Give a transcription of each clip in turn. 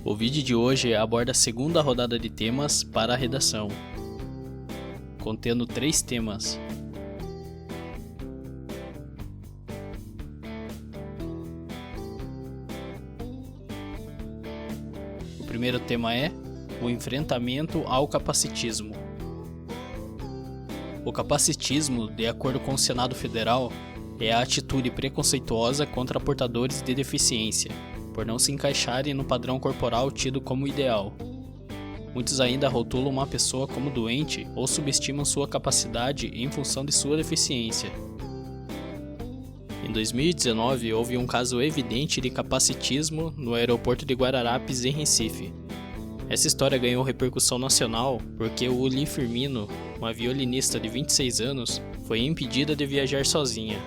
O vídeo de hoje aborda a segunda rodada de temas para a redação, contendo 3 temas. O primeiro tema é o enfrentamento ao capacitismo. O capacitismo, de acordo com o Senado Federal, é a atitude preconceituosa contra portadores de deficiência, por não se encaixarem no padrão corporal tido como ideal. Muitos ainda rotulam uma pessoa como doente ou subestimam sua capacidade em função de sua deficiência. Em 2019, houve um caso evidente de capacitismo no aeroporto de Guararapes, em Recife. Essa história ganhou repercussão nacional porque o Uli Firmino, uma violinista de 26 anos, foi impedida de viajar sozinha,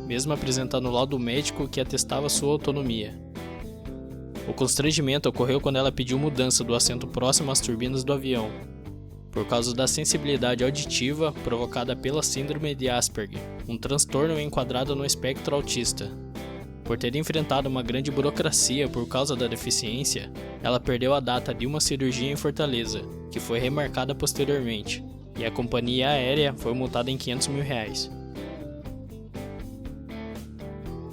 mesmo apresentando o laudo médico que atestava sua autonomia. O constrangimento ocorreu quando ela pediu mudança do assento próximo às turbinas do avião, por causa da sensibilidade auditiva provocada pela síndrome de Asperger, um transtorno enquadrado no espectro autista. Por ter enfrentado uma grande burocracia por causa da deficiência, ela perdeu a data de uma cirurgia em Fortaleza, que foi remarcada posteriormente, e a companhia aérea foi multada em R$500 mil.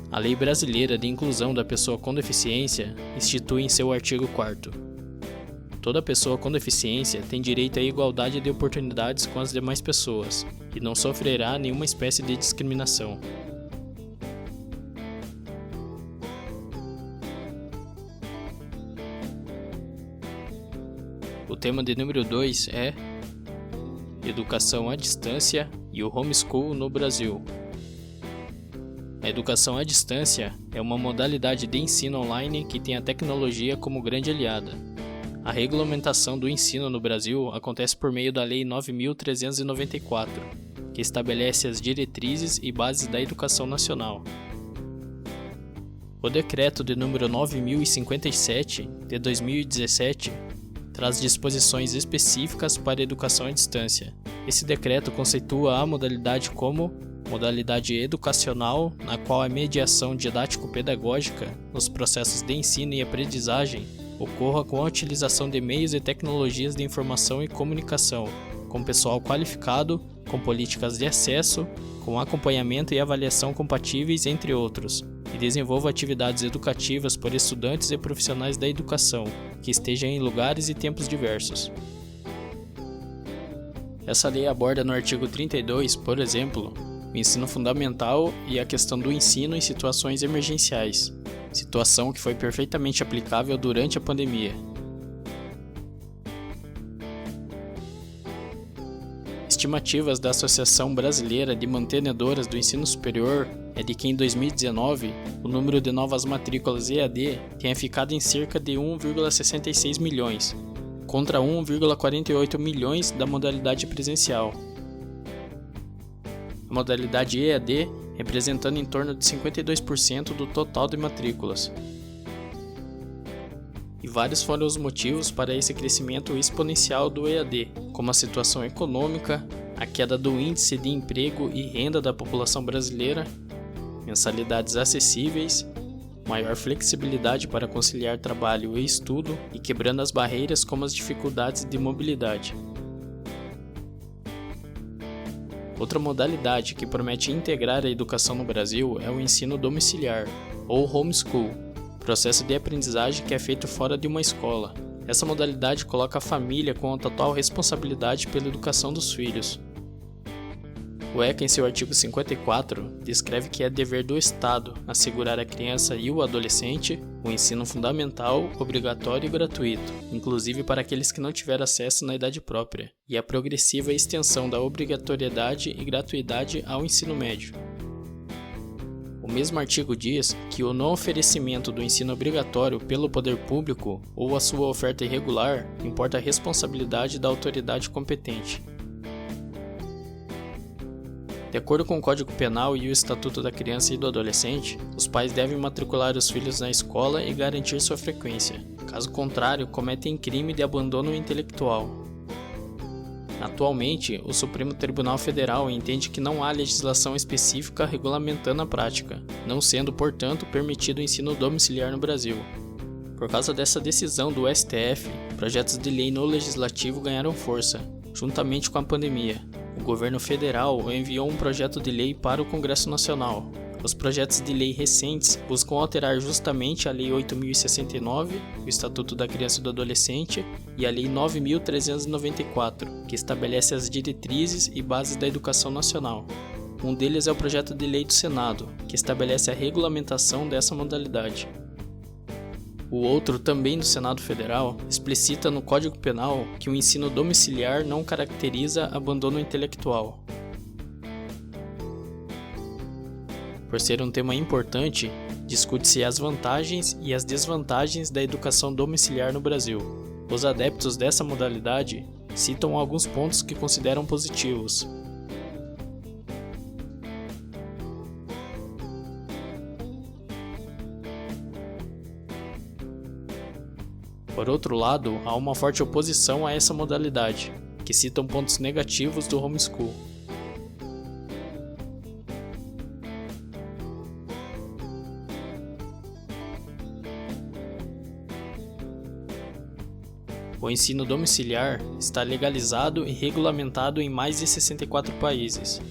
A Lei Brasileira de Inclusão da Pessoa com Deficiência institui em seu artigo 4º: toda pessoa com deficiência tem direito à igualdade de oportunidades com as demais pessoas e não sofrerá nenhuma espécie de discriminação. O tema de número 2 é Educação à Distância e o Homeschool no Brasil. A educação à distância é uma modalidade de ensino online que tem a tecnologia como grande aliada. A regulamentação do ensino no Brasil acontece por meio da Lei 9.394, que estabelece as diretrizes e bases da educação nacional. O Decreto de número 9.057, de 2017, traz disposições específicas para a educação à distância. Esse decreto conceitua a modalidade como modalidade educacional na qual a mediação didático-pedagógica nos processos de ensino e aprendizagem ocorra com a utilização de meios e tecnologias de informação e comunicação, com pessoal qualificado, com políticas de acesso, com acompanhamento e avaliação compatíveis, entre outros, e desenvolva atividades educativas por estudantes e profissionais da educação, que estejam em lugares e tempos diversos. Essa lei aborda no artigo 32, por exemplo, o ensino fundamental e a questão do ensino em situações emergenciais, situação que foi perfeitamente aplicável durante a pandemia. Estimativas da Associação Brasileira de Mantenedoras do Ensino Superior é de que em 2019 o número de novas matrículas EAD tenha ficado em cerca de 1,66 milhões, contra 1,48 milhões da modalidade presencial. A modalidade EAD representando em torno de 52% do total de matrículas. E vários foram os motivos para esse crescimento exponencial do EAD, como a situação econômica, a queda do índice de emprego e renda da população brasileira, mensalidades acessíveis, maior flexibilidade para conciliar trabalho e estudo e quebrando as barreiras como as dificuldades de mobilidade. Outra modalidade que promete integrar a educação no Brasil é o ensino domiciliar, ou homeschool, processo de aprendizagem que é feito fora de uma escola. Essa modalidade coloca a família com a total responsabilidade pela educação dos filhos. O ECA, em seu artigo 54, descreve que é dever do Estado assegurar à criança e o adolescente o ensino fundamental, obrigatório e gratuito, inclusive para aqueles que não tiveram acesso na idade própria, e a progressiva extensão da obrigatoriedade e gratuidade ao ensino médio. O mesmo artigo diz que o não oferecimento do ensino obrigatório pelo poder público ou a sua oferta irregular importa a responsabilidade da autoridade competente. De acordo com o Código Penal e o Estatuto da Criança e do Adolescente, os pais devem matricular os filhos na escola e garantir sua frequência. Caso contrário, cometem crime de abandono intelectual. Atualmente, o Supremo Tribunal Federal entende que não há legislação específica regulamentando a prática, não sendo, portanto, permitido o ensino domiciliar no Brasil. Por causa dessa decisão do STF, projetos de lei no Legislativo ganharam força, juntamente com a pandemia. O governo federal enviou um projeto de lei para o Congresso Nacional. Os projetos de lei recentes buscam alterar justamente a Lei 8.069, o Estatuto da Criança e do Adolescente, e a Lei 9.394, que estabelece as diretrizes e bases da educação nacional. Um deles é o projeto de lei do Senado, que estabelece a regulamentação dessa modalidade. O outro, também do Senado Federal, explicita no Código Penal que o ensino domiciliar não caracteriza abandono intelectual. Por ser um tema importante, discute-se as vantagens e as desvantagens da educação domiciliar no Brasil. Os adeptos dessa modalidade citam alguns pontos que consideram positivos. Por outro lado, há uma forte oposição a essa modalidade, que citam pontos negativos do homeschool. O ensino domiciliar está legalizado e regulamentado em mais de 64 países.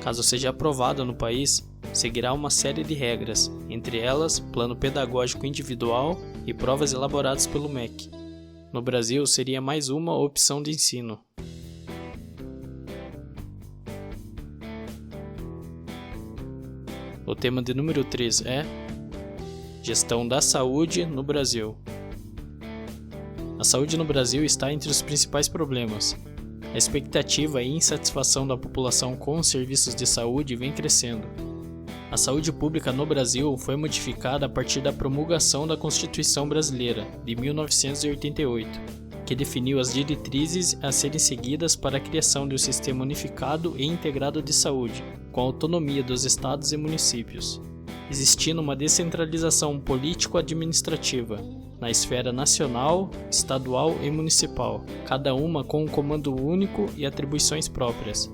Caso seja aprovado no país, seguirá uma série de regras, entre elas plano pedagógico individual e provas elaboradas pelo MEC. No Brasil, seria mais uma opção de ensino. O tema de número 3 é Gestão da Saúde no Brasil. A saúde no Brasil está entre os principais problemas. A expectativa e insatisfação da população com os serviços de saúde vem crescendo. A saúde pública no Brasil foi modificada a partir da promulgação da Constituição Brasileira, de 1988, que definiu as diretrizes a serem seguidas para a criação de um sistema unificado e integrado de saúde, com autonomia dos estados e municípios, existindo uma descentralização político-administrativa na esfera nacional, estadual e municipal, cada uma com um comando único e atribuições próprias.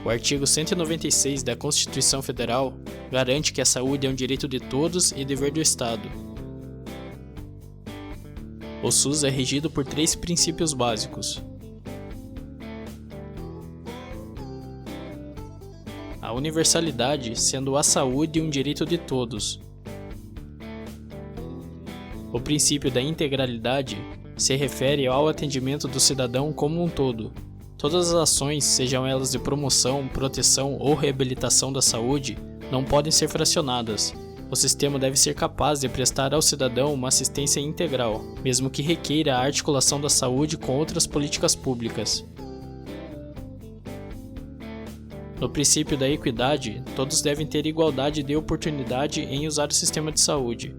O artigo 196 da Constituição Federal garante que a saúde é um direito de todos e dever do Estado. O SUS é regido por 3 princípios básicos. A universalidade sendo a saúde um direito de todos. O princípio da integralidade se refere ao atendimento do cidadão como um todo. Todas as ações, sejam elas de promoção, proteção ou reabilitação da saúde, não podem ser fracionadas. O sistema deve ser capaz de prestar ao cidadão uma assistência integral, mesmo que requeira a articulação da saúde com outras políticas públicas. No princípio da equidade, todos devem ter igualdade de oportunidade em usar o sistema de saúde.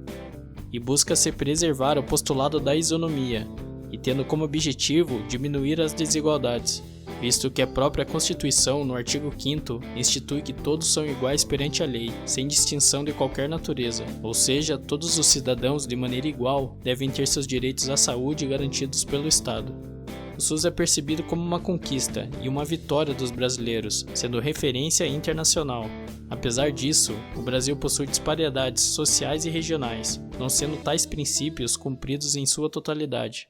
E busca-se preservar o postulado da isonomia, e tendo como objetivo diminuir as desigualdades, visto que a própria Constituição, no artigo 5º, institui que todos são iguais perante a lei, sem distinção de qualquer natureza, ou seja, todos os cidadãos, de maneira igual, devem ter seus direitos à saúde garantidos pelo Estado. O SUS é percebido como uma conquista e uma vitória dos brasileiros, sendo referência internacional. Apesar disso, o Brasil possui disparidades sociais e regionais, não sendo tais princípios cumpridos em sua totalidade.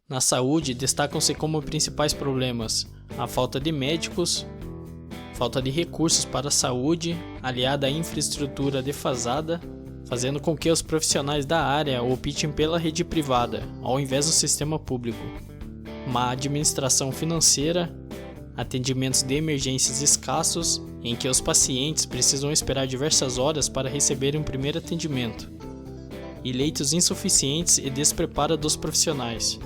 Na saúde, destacam-se como principais problemas a falta de médicos, falta de recursos para a saúde, aliada à infraestrutura defasada, fazendo com que os profissionais da área optem pela rede privada, ao invés do sistema público. Má administração financeira, atendimentos de emergências escassos, em que os pacientes precisam esperar diversas horas para receberem um primeiro atendimento, e leitos insuficientes e despreparo dos profissionais.